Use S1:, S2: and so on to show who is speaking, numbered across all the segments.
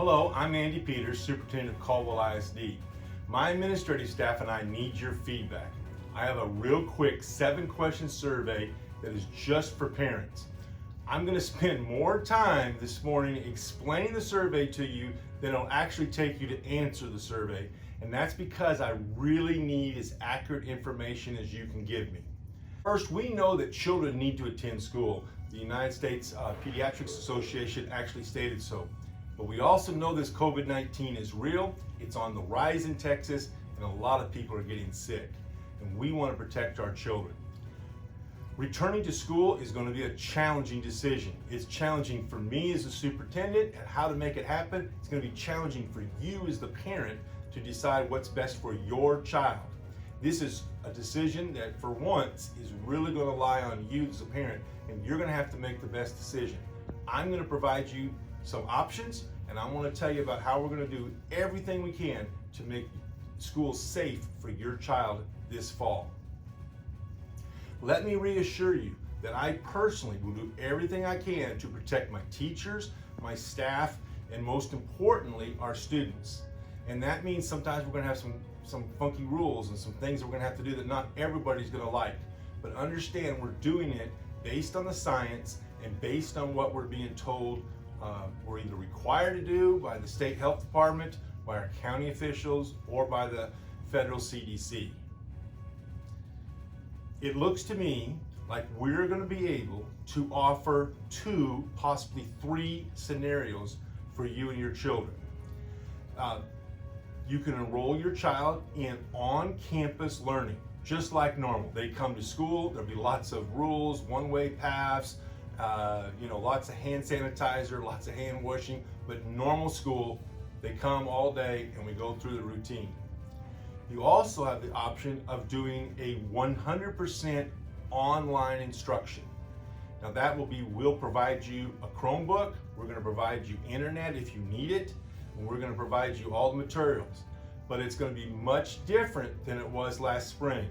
S1: Hello, I'm Andy Peters, Superintendent of Caldwell ISD. My administrative staff and I need your feedback. I have a real quick 7-question survey that is just for parents. I'm going to spend more time this morning explaining the survey to you than it'll actually take you to answer the survey, and that's because I really need as accurate information as you can give me. First, we know that children need to attend school. The United States Pediatrics Association actually stated so. But we also know this COVID-19 is real, it's on the rise in Texas, and a lot of people are getting sick. And we want to protect our children. Returning to school is going to be a challenging decision. It's challenging for me as a superintendent and how to make it happen. It's going to be challenging for you as the parent to decide what's best for your child. This is a decision that for once is really going to lie on you as a parent, and you're going to have to make the best decision. I'm going to provide you some options, and I want to tell you about how we're going to do everything we can to make school safe for your child this fall. Let me reassure you that I personally will do everything I can to protect my teachers, my staff, and most importantly, our students. And that means sometimes we're going to have some funky rules and some things we're going to have to do that not everybody's going to like. But understand we're doing it based on the science and based on what we're being told we're either required to do by the state health department, by our county officials, or by the federal CDC. It looks to me like we're going to be able to offer 2, possibly 3 scenarios for you and your children. You can enroll your child in on-campus learning, just like normal. They come to school, there'll be lots of rules, one-way paths, lots of hand sanitizer, lots of hand washing, but normal school, they come all day and we go through the routine. You also have the option of doing a 100% online instruction. Now that will be, we'll provide you a Chromebook, we're going to provide you internet if you need it, and we're going to provide you all the materials. But it's going to be much different than it was last spring.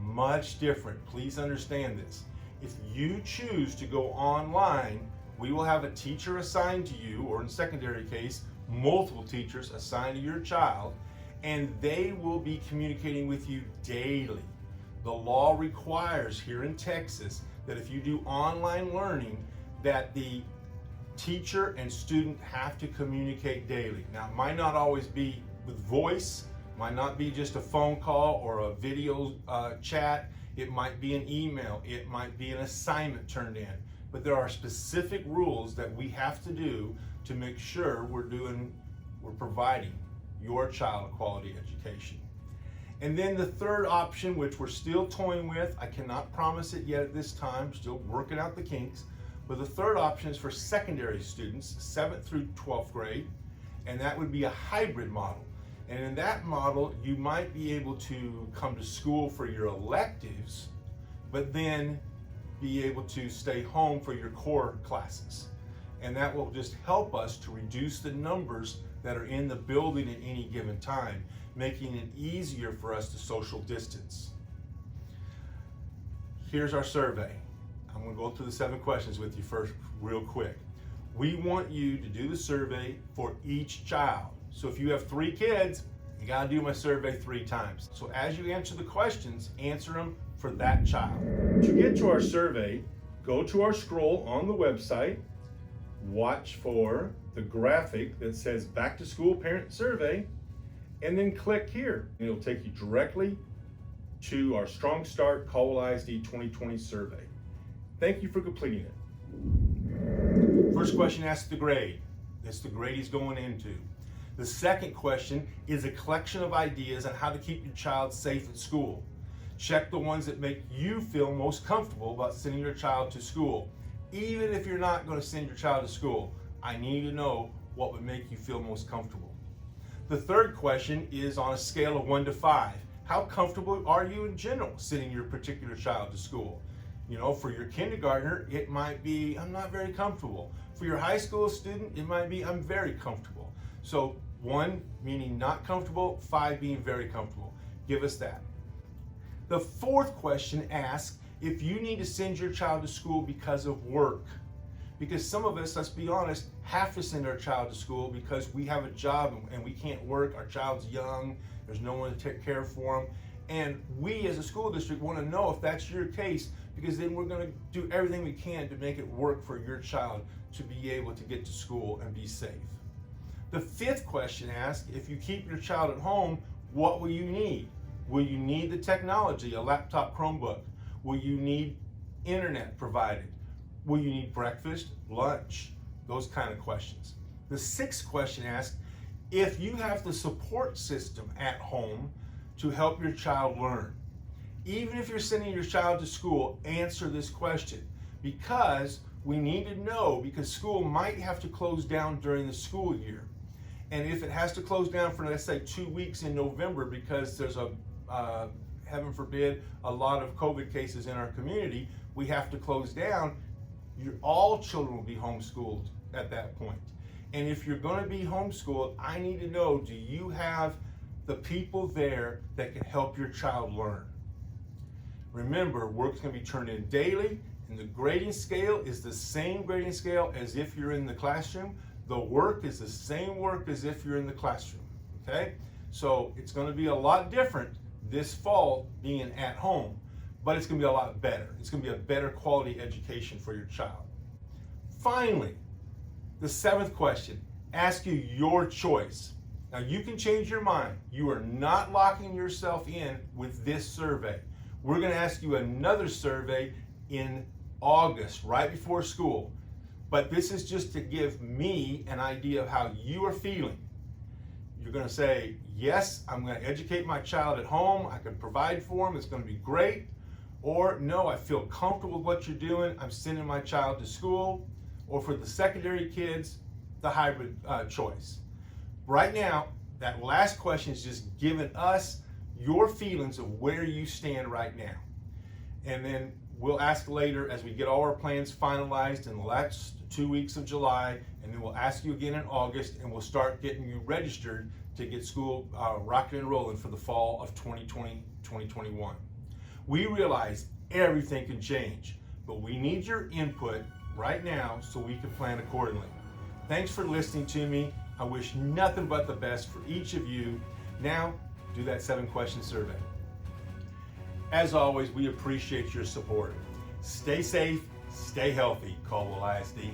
S1: Much different. Please understand this. If you choose to go online, we will have a teacher assigned to you, or in secondary case, multiple teachers assigned to your child, and they will be communicating with you daily. The law requires here in Texas that if you do online learning, that the teacher and student have to communicate daily. Now, it might not always be with voice, might not be just a phone call or a video chat. It might be an email, it might be an assignment turned in, but there are specific rules that we have to do to make sure we're providing your child a quality education. And then the third option, which we're still toying with, I cannot promise it yet at this time, still working out the kinks, but the third option is for secondary students, 7th through 12th grade, and that would be a hybrid model. And in that model, you might be able to come to school for your electives, but then be able to stay home for your core classes. And that will just help us to reduce the numbers that are in the building at any given time, making it easier for us to social distance. Here's our survey. I'm going to go through the 7 questions with you first real quick. We want you to do the survey for each child. So if you have 3 kids, you got to do my survey 3 times. So as you answer the questions, answer them for that child. To get to our survey, go to our scroll on the website, watch for the graphic that says Back to School Parent Survey, and then click here. It'll take you directly to our Strong Start Caldwell ISD 2020 survey. Thank you for completing it. First question asks the grade. That's the grade he's going into. The second question is a collection of ideas on how to keep your child safe at school. Check the ones that make you feel most comfortable about sending your child to school. Even if you're not going to send your child to school, I need to know what would make you feel most comfortable. The third question is on a scale of 1 to 5. How comfortable are you in general sending your particular child to school? You know, for your kindergartner, it might be, I'm not very comfortable. For your high school student, it might be, I'm very comfortable. So 1 meaning not comfortable, 5 being very comfortable. Give us that. The fourth question asks if you need to send your child to school because of work. Because some of us, let's be honest, have to send our child to school because we have a job and we can't work. Our child's young, there's no one to take care for them. And we as a school district want to know if that's your case, because then we're going to do everything we can to make it work for your child to be able to get to school and be safe. The fifth question asks, if you keep your child at home, what will you need? Will you need the technology, a laptop, Chromebook? Will you need internet provided? Will you need breakfast, lunch? Those kind of questions. The sixth question asks, if you have the support system at home to help your child learn. Even if you're sending your child to school, answer this question, because we need to know, because school might have to close down during the school year. And if it has to close down for, let's say, 2 weeks in November because there's a, heaven forbid, a lot of COVID cases in our community, we have to close down, all children will be homeschooled at that point. And if you're going to be homeschooled, I need to know, do you have the people there that can help your child learn? Remember, work's going to be turned in daily, and the grading scale is the same grading scale as if you're in the classroom. The work is the same work as if you're in the classroom, okay? So it's going to be a lot different this fall being at home, but it's going to be a lot better. It's going to be a better quality education for your child. Finally, the seventh question, ask you your choice. Now you can change your mind. You are not locking yourself in with this survey. We're going to ask you another survey in August, right before school. But this is just to give me an idea of how you are feeling. You're going to say, yes, I'm going to educate my child at home. I can provide for them. It's going to be great. Or no, I feel comfortable with what you're doing. I'm sending my child to school. Or for the secondary kids, the hybrid choice. Right now, that last question is just giving us your feelings of where you stand right now. And then we'll ask later as we get all our plans finalized in the last 2 weeks of July, and then we'll ask you again in August, and we'll start getting you registered to get school rocking and rolling for the fall of 2020-2021. We realize everything can change, but we need your input right now so we can plan accordingly. Thanks for listening to me. I wish nothing but the best for each of you. Now, do that 7-question survey. As always, we appreciate your support. Stay safe, stay healthy, Caldwell ISD.